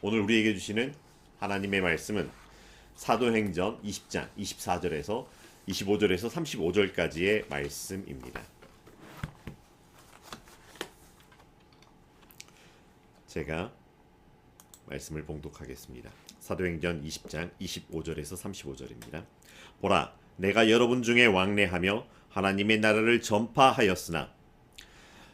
오늘 우리에게 주시는 하나님의 말씀은 사도행전 20장 24절에서 25절에서 35절까지의 말씀입니다. 제가 말씀을 봉독하겠습니다. 사도행전 20장 25절에서 35절입니다. 보라, 내가 여러분 중에 왕래하며 하나님의 나라를 전파하였으나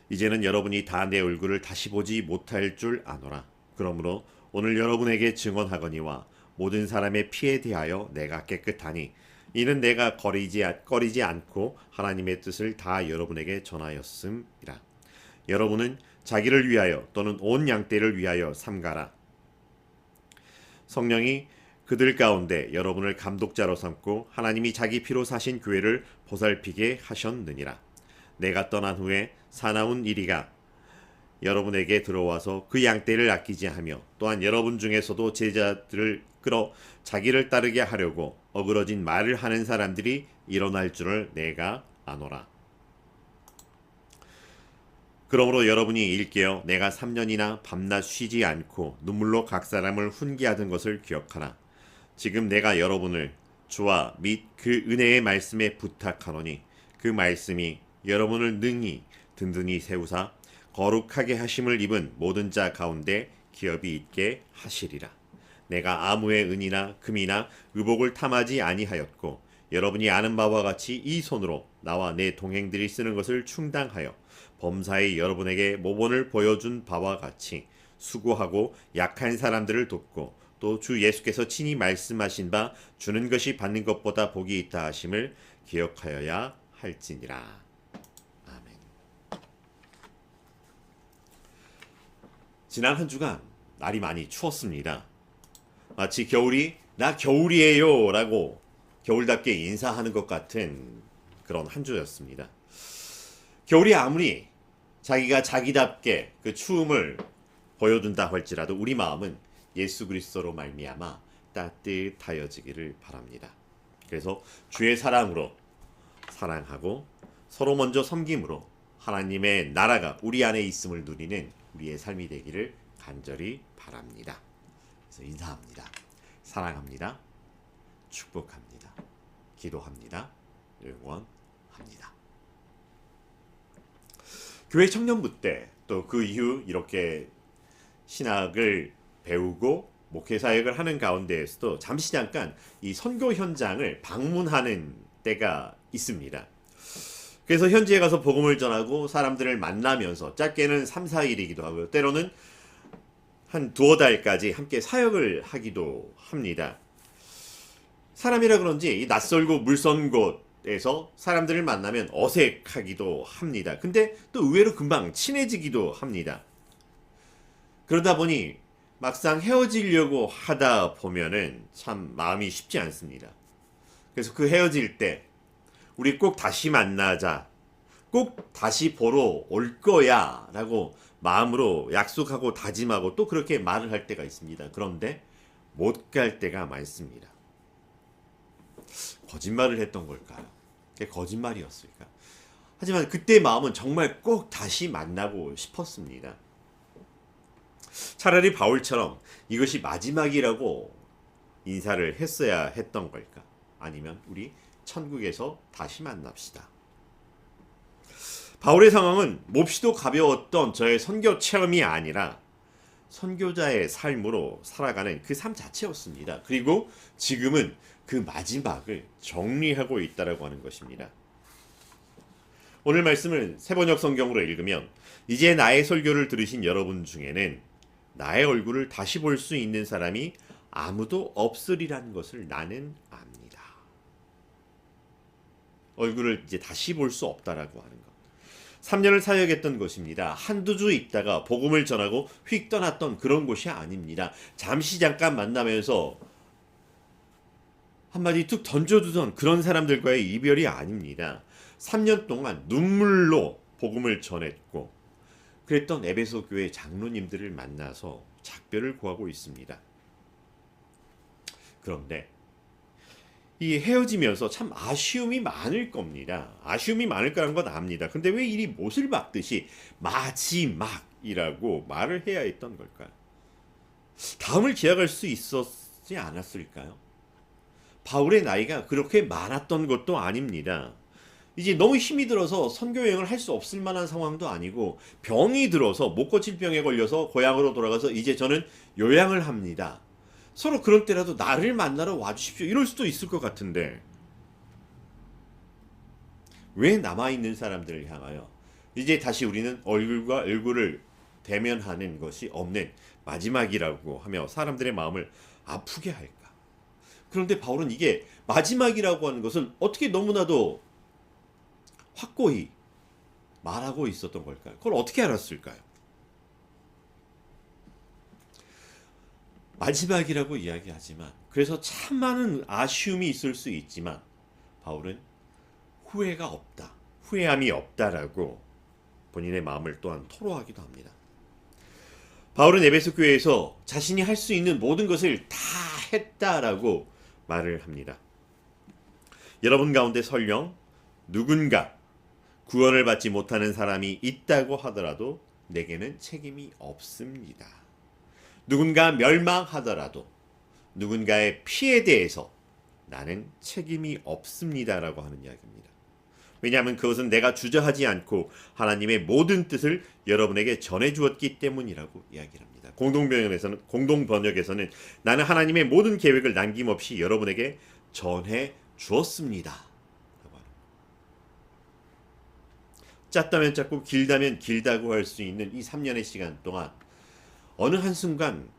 이제는 여러분이 다 내 얼굴을 다시 보지 못할 줄 아노라. 그러므로 오늘 여러분에게 증언하거니와 모든 사람의 피에 대하여 내가 깨끗하니 이는 내가 꺼리지 않고 하나님의 뜻을 다 여러분에게 전하였음이라. 여러분은 자기를 위하여 또는 온 양떼를 위하여 삼가라. 성령이 그들 가운데 여러분을 감독자로 삼고 하나님이 자기 피로 사신 교회를 보살피게 하셨느니라. 내가 떠난 후에 사나운 이리가 여러분에게 들어와서 그 양떼를 아끼지 하며 또한 여러분 중에서도 제자들을 끌어 자기를 따르게 하려고 어그러진 말을 하는 사람들이 일어날 줄을 내가 아노라. 그러므로 여러분이 일깨어 내가 3년이나 밤낮 쉬지 않고 눈물로 각 사람을 훈계하던 것을 기억하라. 지금 내가 여러분을 주와 및 그 은혜의 말씀에 부탁하노니 그 말씀이 여러분을 능히 든든히 세우사 거룩하게 하심을 입은 모든 자 가운데 기업이 있게 하시리라. 내가 아무의 은이나 금이나 의복을 탐하지 아니하였고 여러분이 아는 바와 같이 이 손으로 나와 내 동행들이 쓰는 것을 충당하여 범사에 여러분에게 모본을 보여준 바와 같이 수고하고 약한 사람들을 돕고 또 주 예수께서 친히 말씀하신 바 주는 것이 받는 것보다 복이 있다 하심을 기억하여야 할지니라. 아멘. 지난 한 주간 날이 많이 추웠습니다. 마치 겨울이 나 겨울이에요 라고 겨울답게 인사하는 것 같은 그런 한 주였습니다. 겨울이 아무리 자기가 자기답게 그 추움을 보여준다 할지라도 우리 마음은 예수 그리스도로 말미암아 따뜻하여지기를 바랍니다. 그래서 주의 사랑으로 사랑하고 서로 먼저 섬김으로 하나님의 나라가 우리 안에 있음을 누리는 우리의 삶이 되기를 간절히 바랍니다. 그래서 인사합니다. 사랑합니다. 축복합니다. 기도합니다. 응원합니다. 교회 청년부 때 또 그 이후 이렇게 신학을 배우고 목회 사역을 하는 가운데에서도 잠시 잠깐 이 선교 현장을 방문하는 때가 있습니다. 그래서 현지에 가서 복음을 전하고 사람들을 만나면서 짧게는 3, 4일이기도 하고요. 때로는 한 두어 달까지 함께 사역을 하기도 합니다. 사람이라 그런지 이 낯설고 물선 곳에서 사람들을 만나면 어색하기도 합니다. 근데 또 의외로 금방 친해지기도 합니다. 그러다 보니 막상 헤어지려고 하다 보면은 참 마음이 쉽지 않습니다. 그래서 그 헤어질 때 우리 꼭 다시 만나자, 꼭 다시 보러 올 거야 라고 마음으로 약속하고 다짐하고 또 그렇게 말을 할 때가 있습니다. 그런데 못 갈 때가 많습니다. 거짓말을 했던 걸까요? 그게 거짓말이었을까? 하지만 그때 마음은 정말 꼭 다시 만나고 싶었습니다. 차라리 바울처럼 이것이 마지막이라고 인사를 했어야 했던 걸까? 아니면 우리 천국에서 다시 만납시다. 바울의 상황은 몹시도 가벼웠던 저의 선교 체험이 아니라 선교자의 삶으로 살아가는 그 삶 자체였습니다. 그리고 지금은 그 마지막을 정리하고 있다라고 하는 것입니다. 오늘 말씀을 새번역 성경으로 읽으면 이제 나의 설교를 들으신 여러분 중에는 나의 얼굴을 다시 볼 수 있는 사람이 아무도 없으리라는 것을 나는 압니다. 얼굴을 이제 다시 볼 수 없다라고 하는 것. 3년을 사역했던 것입니다. 한두 주 있다가 복음을 전하고 휙 떠났던 그런 곳이 아닙니다. 잠시 잠깐 만나면서 한마디 툭 던져두던 그런 사람들과의 이별이 아닙니다. 3년 동안 눈물로 복음을 전했고 그랬던 에베소 교회 장로님들을 만나서 작별을 구하고 있습니다. 그런데 이 헤어지면서 참 아쉬움이 많을 겁니다. 아쉬움이 많을 거라는 건 압니다. 근데 왜 이리 못을 박듯이 마지막이라고 말을 해야 했던 걸까요? 다음을 기약할 수 있었지 않았을까요? 바울의 나이가 그렇게 많았던 것도 아닙니다. 이제 너무 힘이 들어서 선교 여행을 할 수 없을 만한 상황도 아니고 병이 들어서 못 고칠 병에 걸려서 고향으로 돌아가서 이제 저는 요양을 합니다. 서로 그럴 때라도 나를 만나러 와주십시오. 이럴 수도 있을 것 같은데 왜 남아있는 사람들을 향하여 이제 다시 우리는 얼굴과 얼굴을 대면하는 것이 없는 마지막이라고 하며 사람들의 마음을 아프게 할까? 그런데 바울은 이게 마지막이라고 하는 것은 어떻게 너무나도 확고히 말하고 있었던 걸까요? 그걸 어떻게 알았을까요? 마지막이라고 이야기하지만 그래서 참 많은 아쉬움이 있을 수 있지만 바울은 후회가 없다, 후회함이 없다라고 본인의 마음을 또한 토로하기도 합니다. 바울은 에베소 교회에서 자신이 할 수 있는 모든 것을 다 했다라고 말을 합니다. 여러분 가운데 설령 누군가 구원을 받지 못하는 사람이 있다고 하더라도 내게는 책임이 없습니다. 누군가 멸망하더라도 누군가의 피해에 대해서 나는 책임이 없습니다라고 하는 이야기입니다. 왜냐하면 그것은 내가 주저하지 않고 하나님의 모든 뜻을 여러분에게 전해주었기 때문이라고 이야기를 합니다. 공동번역에서는 나는 하나님의 모든 계획을 남김없이 여러분에게 전해주었습니다. 짧다면 짧고 길다면 길다고 할 수 있는 이 3년의 시간 동안 어느 한순간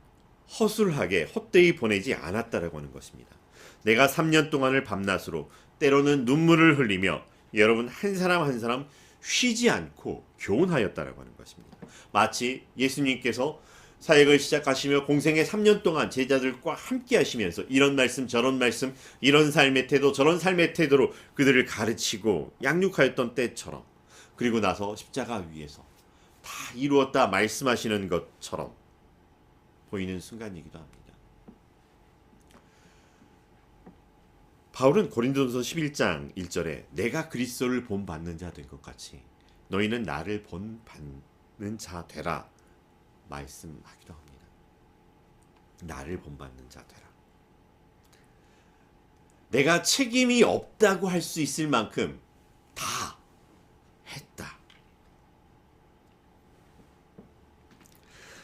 허술하게 헛되이 보내지 않았다라고 하는 것입니다. 내가 3년 동안을 밤낮으로 때로는 눈물을 흘리며 여러분 한 사람 한 사람 쉬지 않고 교훈하였다라고 하는 것입니다. 마치 예수님께서 사역을 시작하시며 공생의 3년 동안 제자들과 함께 하시면서 이런 말씀 저런 말씀 이런 삶의 태도 저런 삶의 태도로 그들을 가르치고 양육하였던 때처럼 그리고 나서 십자가 위에서 다 이루었다 말씀하시는 것처럼 보이는 순간이기도 합니다. 바울은 고린도전서 11장 1절에 내가 그리스도를 본받는 자 된 것 같이 너희는 나를 본받는 자 되라 말씀하기도 합니다. 나를 본받는 자 되라. 내가 책임이 없다고 할 수 있을 만큼 다 했다.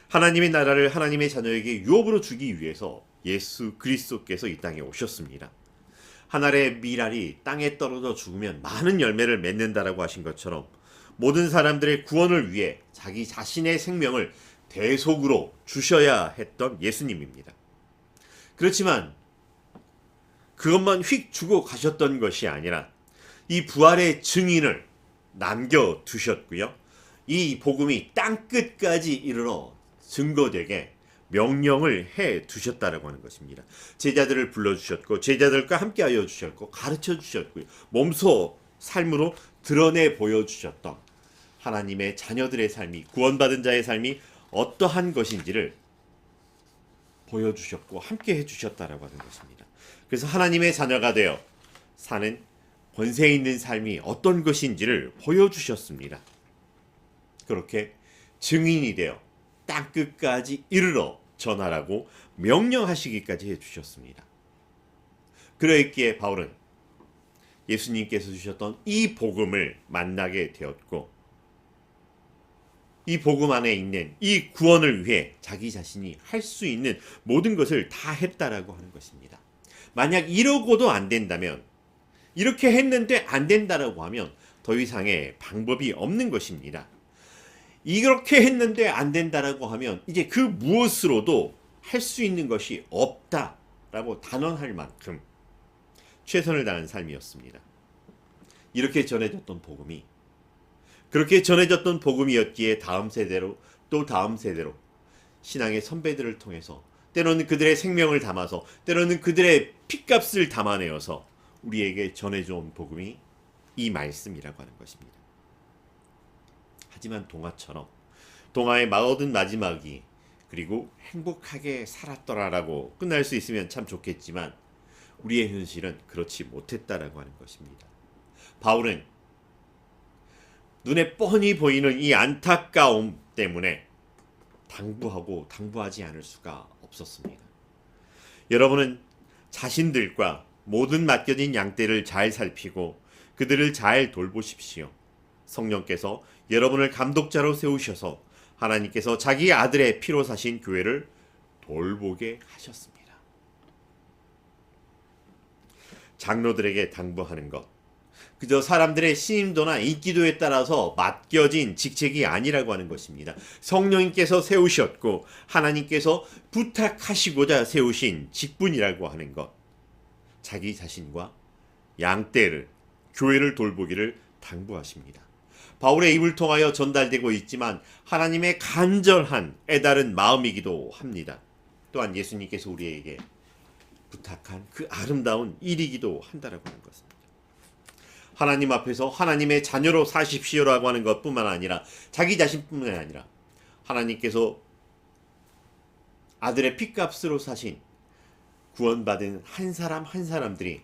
하나님의 나라를 하나님의 자녀에게 유업으로 주기 위해서 예수 그리스도께서 이 땅에 오셨습니다. 한 알의 밀알이 땅에 떨어져 죽으면 많은 열매를 맺는다라고 하신 것처럼 모든 사람들의 구원을 위해 자기 자신의 생명을 대속으로 주셔야 했던 예수님입니다. 그렇지만 그것만 휙 주고 가셨던 것이 아니라 이 부활의 증인을 남겨두셨고요. 이 복음이 땅끝까지 이르러 증거되게 명령을 해 두셨다라고 하는 것입니다. 제자들을 불러주셨고 제자들과 함께하여 주셨고 가르쳐 주셨고요. 몸소 삶으로 드러내 보여주셨던 하나님의 자녀들의 삶이 구원받은 자의 삶이 어떠한 것인지를 보여주셨고 함께 해주셨다라고 하는 것입니다. 그래서 하나님의 자녀가 되어 사는 권세 있는 삶이 어떤 것인지를 보여주셨습니다. 그렇게 증인이 되어 땅끝까지 이르러 전하라고 명령하시기까지 해주셨습니다. 그러했기에 바울은 예수님께서 주셨던 이 복음을 만나게 되었고 이 복음 안에 있는 이 구원을 위해 자기 자신이 할 수 있는 모든 것을 다 했다라고 하는 것입니다. 만약 이러고도 안 된다면 이렇게 했는데 안 된다라고 하면 더 이상의 방법이 없는 것입니다. 이렇게 했는데 안 된다라고 하면 이제 그 무엇으로도 할 수 있는 것이 없다라고 단언할 만큼 최선을 다한 삶이었습니다. 이렇게 전해졌던 복음이 그렇게 전해졌던 복음이었기에 다음 세대로 또 다음 세대로 신앙의 선배들을 통해서 때로는 그들의 생명을 담아서 때로는 그들의 핏값을 담아내어서 우리에게 전해준 복음이 이 말씀이라고 하는 것입니다. 하지만 동화의 모든 마지막이 그리고 행복하게 살았더라라고 끝날 수 있으면 참 좋겠지만 우리의 현실은 그렇지 못했다라고 하는 것입니다. 바울은 눈에 뻔히 보이는 이 안타까움 때문에 당부하고 당부하지 않을 수가 없었습니다. 여러분은 자신들과 모든 맡겨진 양떼를 잘 살피고 그들을 잘 돌보십시오. 성령께서 여러분을 감독자로 세우셔서 하나님께서 자기 아들의 피로 사신 교회를 돌보게 하셨습니다. 장로들에게 당부하는 것, 그저 사람들의 신임도나 인기도에 따라서 맡겨진 직책이 아니라고 하는 것입니다. 성령님께서 세우셨고 하나님께서 부탁하시고자 세우신 직분이라고 하는 것, 자기 자신과 양떼를, 교회를 돌보기를 당부하십니다. 바울의 입을 통하여 전달되고 있지만 하나님의 간절한 애달은 마음이기도 합니다. 또한 예수님께서 우리에게 부탁한 그 아름다운 일이기도 한다라고 하는 것입니다. 하나님 앞에서 하나님의 자녀로 사십시오라고 하는 것뿐만 아니라 자기 자신뿐만 아니라 하나님께서 아들의 핏값으로 사신 구원받은 한 사람 한 사람들이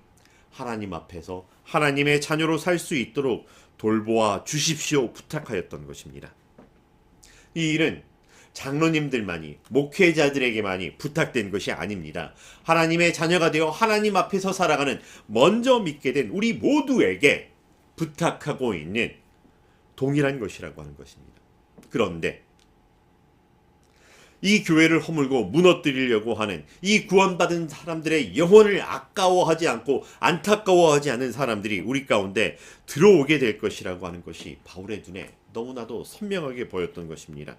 하나님 앞에서 하나님의 자녀로 살 수 있도록 돌보아 주십시오 부탁하였던 것입니다. 이 일은 장로님들만이, 목회자들에게만이 부탁된 것이 아닙니다. 하나님의 자녀가 되어 하나님 앞에서 살아가는 먼저 믿게 된 우리 모두에게 부탁하고 있는 동일한 것이라고 하는 것입니다. 그런데 이 교회를 허물고 무너뜨리려고 하는 이 구원받은 사람들의 영혼을 아까워하지 않고 안타까워하지 않은 사람들이 우리 가운데 들어오게 될 것이라고 하는 것이 바울의 눈에 너무나도 선명하게 보였던 것입니다.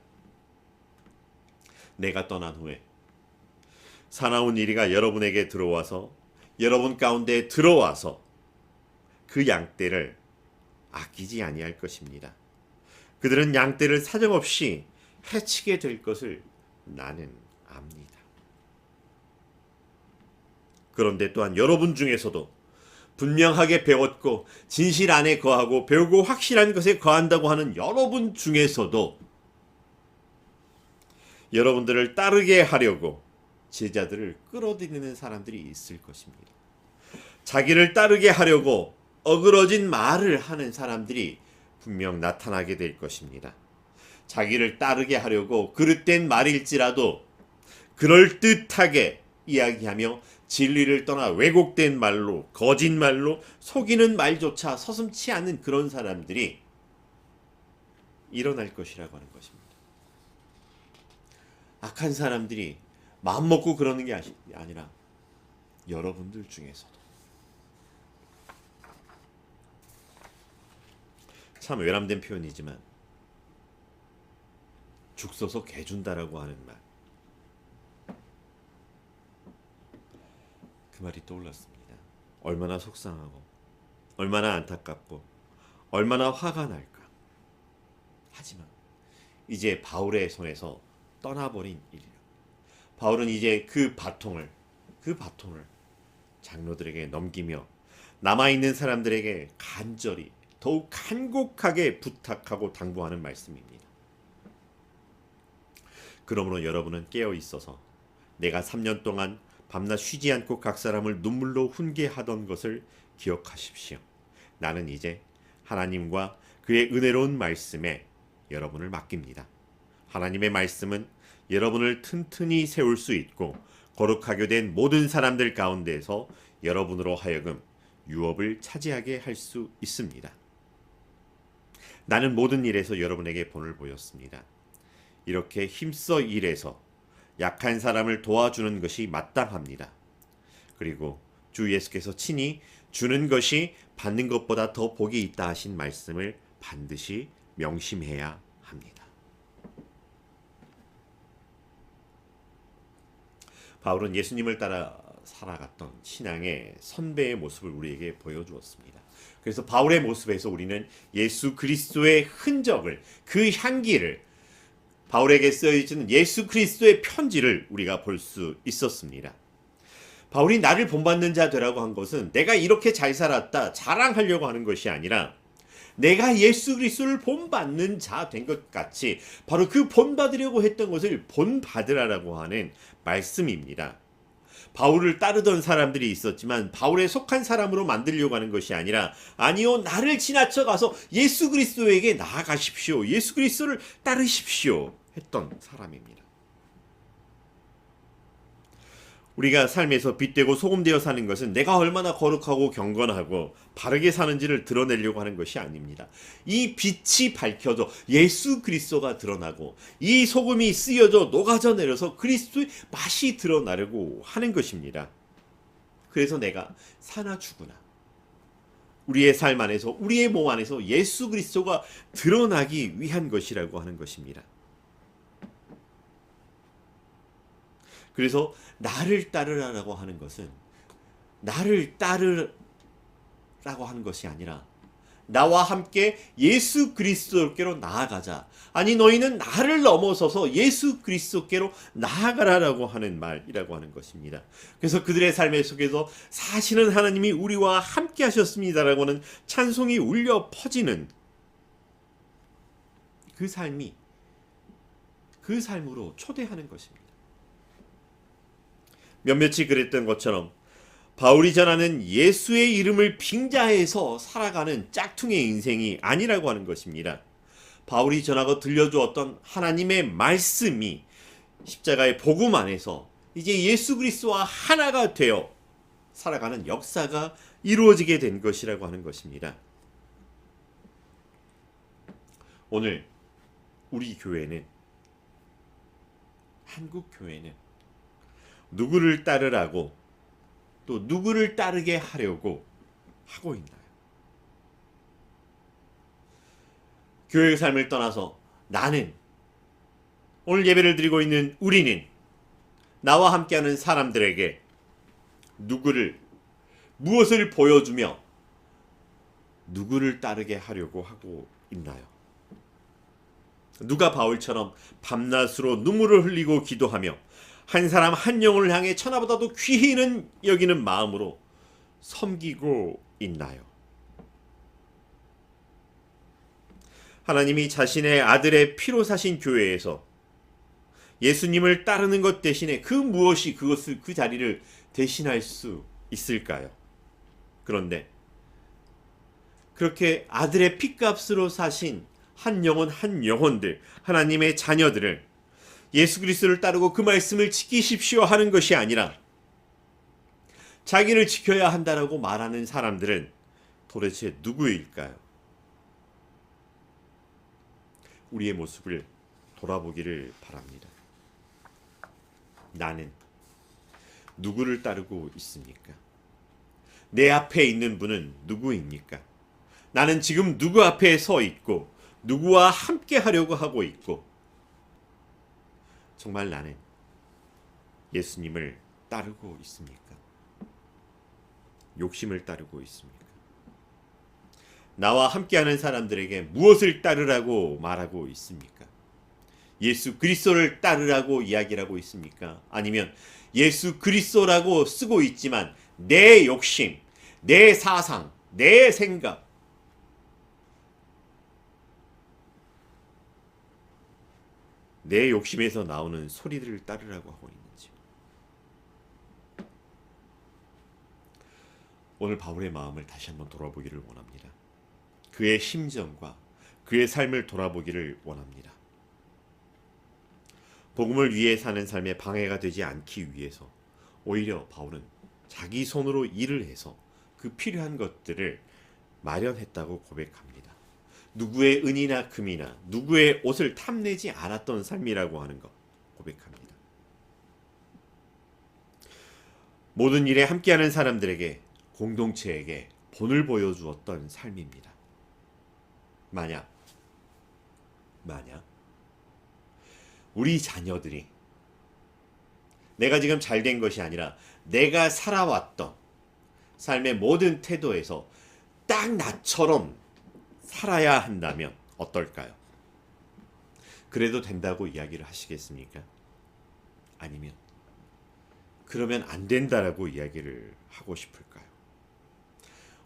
내가 떠난 후에 사나운 이리가 여러분에게 들어와서 여러분 가운데 들어와서 그 양떼를 아끼지 아니할 것입니다. 그들은 양떼를 사정없이 해치게 될 것을 나는 압니다. 그런데 또한 여러분 중에서도 분명하게 배웠고 진실 안에 거하고 배우고 확실한 것에 거한다고 하는 여러분 중에서도 여러분들을 따르게 하려고 제자들을 끌어들이는 사람들이 있을 것입니다. 자기를 따르게 하려고 어그러진 말을 하는 사람들이 분명 나타나게 될 것입니다. 자기를 따르게 하려고 그릇된 말일지라도 그럴듯하게 이야기하며 진리를 떠나 왜곡된 말로, 거짓말로 속이는 말조차 서슴지 않는 그런 사람들이 일어날 것이라고 하는 것입니다. 악한 사람들이 마음먹고 그러는 게 아니라 여러분들 중에서도. 참 외람된 표현이지만 죽 써서 개 준다라고 하는 말, 그 말이 떠올랐습니다. 얼마나 속상하고 얼마나 안타깝고 얼마나 화가 날까. 하지만 이제 바울의 손에서 떠나버린 일이요. 바울은 이제 그 바통을 장로들에게 넘기며 남아있는 사람들에게 간절히 더욱 간곡하게 부탁하고 당부하는 말씀입니다. 그러므로 여러분은 깨어 있어서 내가 3년 동안 밤낮 쉬지 않고 각 사람을 눈물로 훈계하던 것을 기억하십시오. 나는 이제 하나님과 그의 은혜로운 말씀에 여러분을 맡깁니다. 하나님의 말씀은 여러분을 튼튼히 세울 수 있고 거룩하게 된 모든 사람들 가운데서 여러분으로 하여금 유업을 차지하게 할 수 있습니다. 나는 모든 일에서 여러분에게 본을 보였습니다. 이렇게 힘써 일해서 약한 사람을 도와주는 것이 마땅합니다. 그리고 주 예수께서 친히 주는 것이 받는 것보다 더 복이 있다 하신 말씀을 반드시 명심해야 합니다. 바울은 예수님을 따라 살아갔던 신앙의 선배의 모습을 우리에게 보여주었습니다. 그래서 바울의 모습에서 우리는 예수 그리스도의 흔적을, 그 향기를, 바울에게 쓰여진 예수 그리스도의 편지를 우리가 볼 수 있었습니다. 바울이 나를 본받는 자 되라고 한 것은 내가 이렇게 잘 살았다 자랑하려고 하는 것이 아니라 내가 예수 그리스도를 본받는 자 된 것 같이 바로 그 본받으려고 했던 것을 본받으라라고 하는 말씀입니다. 바울을 따르던 사람들이 있었지만 바울에 속한 사람으로 만들려고 하는 것이 아니라 아니요, 나를 지나쳐 가서 예수 그리스도에게 나아가십시오. 예수 그리스도를 따르십시오 했던 사람입니다. 우리가 삶에서 빛되고 소금되어 사는 것은 내가 얼마나 거룩하고 경건하고 바르게 사는지를 드러내려고 하는 것이 아닙니다. 이 빛이 밝혀져 예수 그리스도가 드러나고 이 소금이 쓰여져 녹아져 내려서 그리스도의 맛이 드러나려고 하는 것입니다. 그래서 내가 사나 죽으나 우리의 삶 안에서 우리의 몸 안에서 예수 그리스도가 드러나기 위한 것이라고 하는 것입니다. 그래서 나를 따르라라고 하는 것은 나를 따르라고 하는 것이 아니라 나와 함께 예수 그리스도께로 나아가자. 아니 너희는 나를 넘어서서 예수 그리스도께로 나아가라라고 하는 말이라고 하는 것입니다. 그래서 그들의 삶 속에서 사실은 하나님이 우리와 함께 하셨습니다라고 하는 찬송이 울려 퍼지는 그 삶이 그 삶으로 초대하는 것입니다. 몇몇이 그랬던 것처럼 바울이 전하는 예수의 이름을 빙자해서 살아가는 짝퉁의 인생이 아니라고 하는 것입니다. 바울이 전하고 들려주었던 하나님의 말씀이 십자가의 복음 안에서 이제 예수 그리스도와 하나가 되어 살아가는 역사가 이루어지게 된 것이라고 하는 것입니다. 오늘 우리 교회는, 한국 교회는 누구를 따르라고 또 누구를 따르게 하려고 하고 있나요? 교회의 삶을 떠나서 나는, 오늘 예배를 드리고 있는 우리는 나와 함께하는 사람들에게 무엇을 보여주며 누구를 따르게 하려고 하고 있나요? 누가 바울처럼 밤낮으로 눈물을 흘리고 기도하며 한 사람 한 영혼을 향해 천하보다도 귀히 여기는 마음으로 섬기고 있나요? 하나님이 자신의 아들의 피로 사신 교회에서 예수님을 따르는 것 대신에 그 무엇이 그 자리를 대신할 수 있을까요? 그런데 그렇게 아들의 피값으로 사신 한 영혼들, 하나님의 자녀들을 예수 그리스도를 따르고 그 말씀을 지키십시오 하는 것이 아니라 자기를 지켜야 한다라고 말하는 사람들은 도대체 누구일까요? 우리의 모습을 돌아보기를 바랍니다. 나는 누구를 따르고 있습니까? 내 앞에 있는 분은 누구입니까? 나는 지금 누구 앞에 서 있고 누구와 함께 하려고 하고 있고 정말 나는 예수님을 따르고 있습니까? 욕심을 따르고 있습니까? 나와 함께하는 사람들에게 무엇을 따르라고 말하고 있습니까? 예수 그리스도를 따르라고 이야기를 하고 있습니까? 아니면 예수 그리스도라고 쓰고 있지만 내 욕심, 내 사상, 내 생각, 내 욕심에서 나오는 소리들을 따르라고 하고 있는지. 오늘 바울의 마음을 다시 한번 돌아보기를 원합니다. 그의 심정과 그의 삶을 돌아보기를 원합니다. 복음을 위해 사는 삶에 방해가 되지 않기 위해서 오히려 바울은 자기 손으로 일을 해서 그 필요한 것들을 마련했다고 고백합니다. 누구의 은이나 금이나 누구의 옷을 탐내지 않았던 삶이라고 하는 것 고백합니다. 모든 일에 함께하는 사람들에게, 공동체에게 본을 보여주었던 삶입니다. 만약 우리 자녀들이 내가 지금 잘된 것이 아니라 내가 살아왔던 삶의 모든 태도에서 딱 나처럼 살아야 한다면 어떨까요? 그래도 된다고 이야기를 하시겠습니까? 아니면 그러면 안 된다라고 이야기를 하고 싶을까요?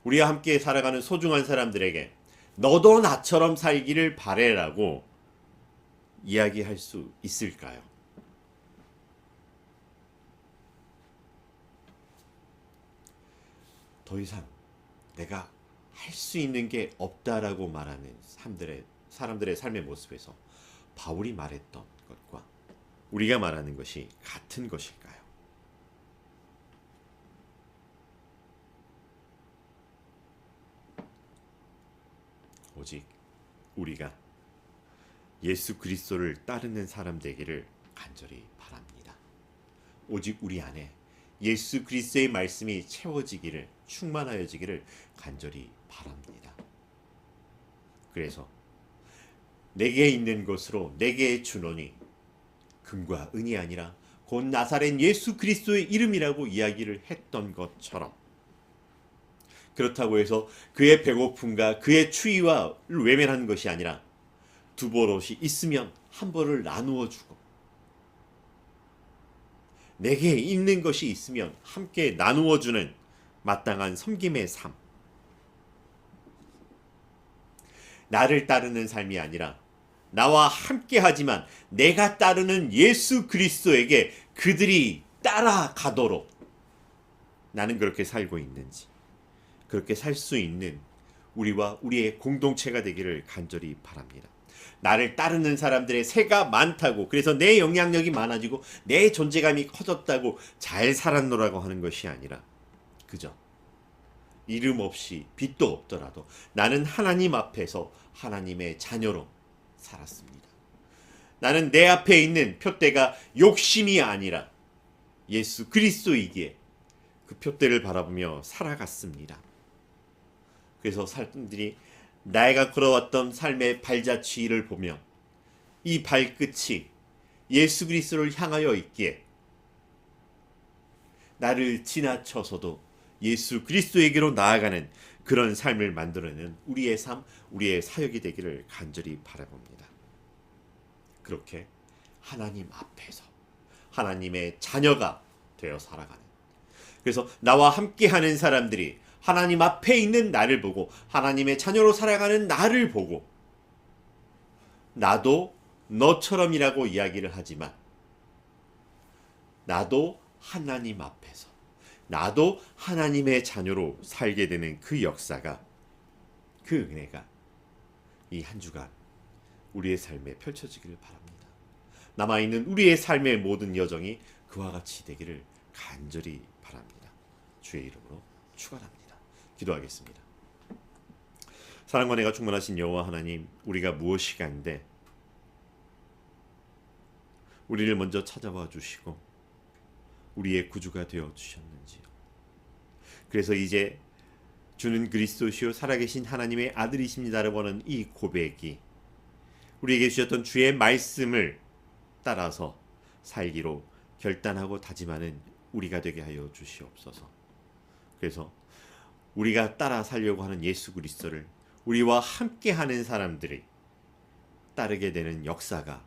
우리와 함께 살아가는 소중한 사람들에게 너도 나처럼 살기를 바래라고 이야기할 수 있을까요? 더 이상 내가 할 수 있는 게 없다라고 말하는 사람들의 삶의 모습에서 바울이 말했던 것과 우리가 말하는 것이 같은 것일까요? 오직 우리가 예수 그리스도를 따르는 사람 되기를 간절히 바랍니다. 오직 우리 안에 예수 그리스도의 말씀이 채워지기를, 충만하여지기를 간절히 바랍니다. 그래서 내게 있는 것으로 내게 주노니 금과 은이 아니라 곧 나사렛 예수 그리스도의 이름이라고 이야기를 했던 것처럼, 그렇다고 해서 그의 배고픔과 그의 추위와 외면한 것이 아니라 두 버릇이 있으면 한 벌을 나누어 주고, 내게 있는 것이 있으면 함께 나누어 주는 마땅한 섬김의 삶, 나를 따르는 삶이 아니라 나와 함께 하지만 내가 따르는 예수 그리스도에게 그들이 따라가도록 나는 그렇게 살고 있는지, 그렇게 살 수 있는 우리와 우리의 공동체가 되기를 간절히 바랍니다. 나를 따르는 사람들의 세가 많다고, 그래서 내 영향력이 많아지고 내 존재감이 커졌다고 잘 살았노라고 하는 것이 아니라, 그저 이름 없이 빛도 없더라도 나는 하나님 앞에서 하나님의 자녀로 살았습니다. 나는 내 앞에 있는 표대가 욕심이 아니라 예수 그리스도이기에 그 표대를 바라보며 살아갔습니다. 그래서 사람들이 내가 걸어왔던 삶의 발자취를 보며 이 발끝이 예수 그리스도를 향하여 있기에 나를 지나쳐서도 예수 그리스도에게로 나아가는 그런 삶을 만들어내는 우리의 삶, 우리의 사역이 되기를 간절히 바라봅니다. 그렇게 하나님 앞에서 하나님의 자녀가 되어 살아가는, 그래서 나와 함께하는 사람들이 하나님 앞에 있는 나를 보고 하나님의 자녀로 살아가는 나를 보고 나도 너처럼이라고 이야기를 하지만 나도 하나님 앞에서 나도 하나님의 자녀로 살게 되는 그 역사가, 그 은혜가 이 한 주간 우리의 삶에 펼쳐지기를 바랍니다. 남아있는 우리의 삶의 모든 여정이 그와 같이 되기를 간절히 바랍니다. 주의 이름으로 축원합니다. 기도하겠습니다. 사랑과 은혜가 충만하신 여호와 하나님, 우리가 무엇이간데 우리를 먼저 찾아와 주시고 우리의 구주가 되어 주셨는지요. 그래서 이제 주는 그리스도시요 살아계신 하나님의 아들이십니다라고 하는 이 고백이 우리에게 주셨던 주의 말씀을 따라서 살기로 결단하고 다짐하는 우리가 되게 하여 주시옵소서. 그래서 우리가 따라 살려고 하는 예수 그리스도를 우리와 함께하는 사람들이 따르게 되는 역사가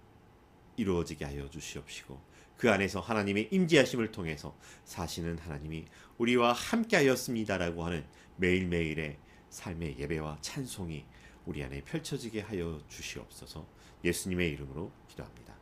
이루어지게 하여 주시옵시고, 그 안에서 하나님의 임재하심을 통해서 사시는 하나님이 우리와 함께하였습니다라고 하는 매일매일의 삶의 예배와 찬송이 우리 안에 펼쳐지게 하여 주시옵소서. 예수님의 이름으로 기도합니다.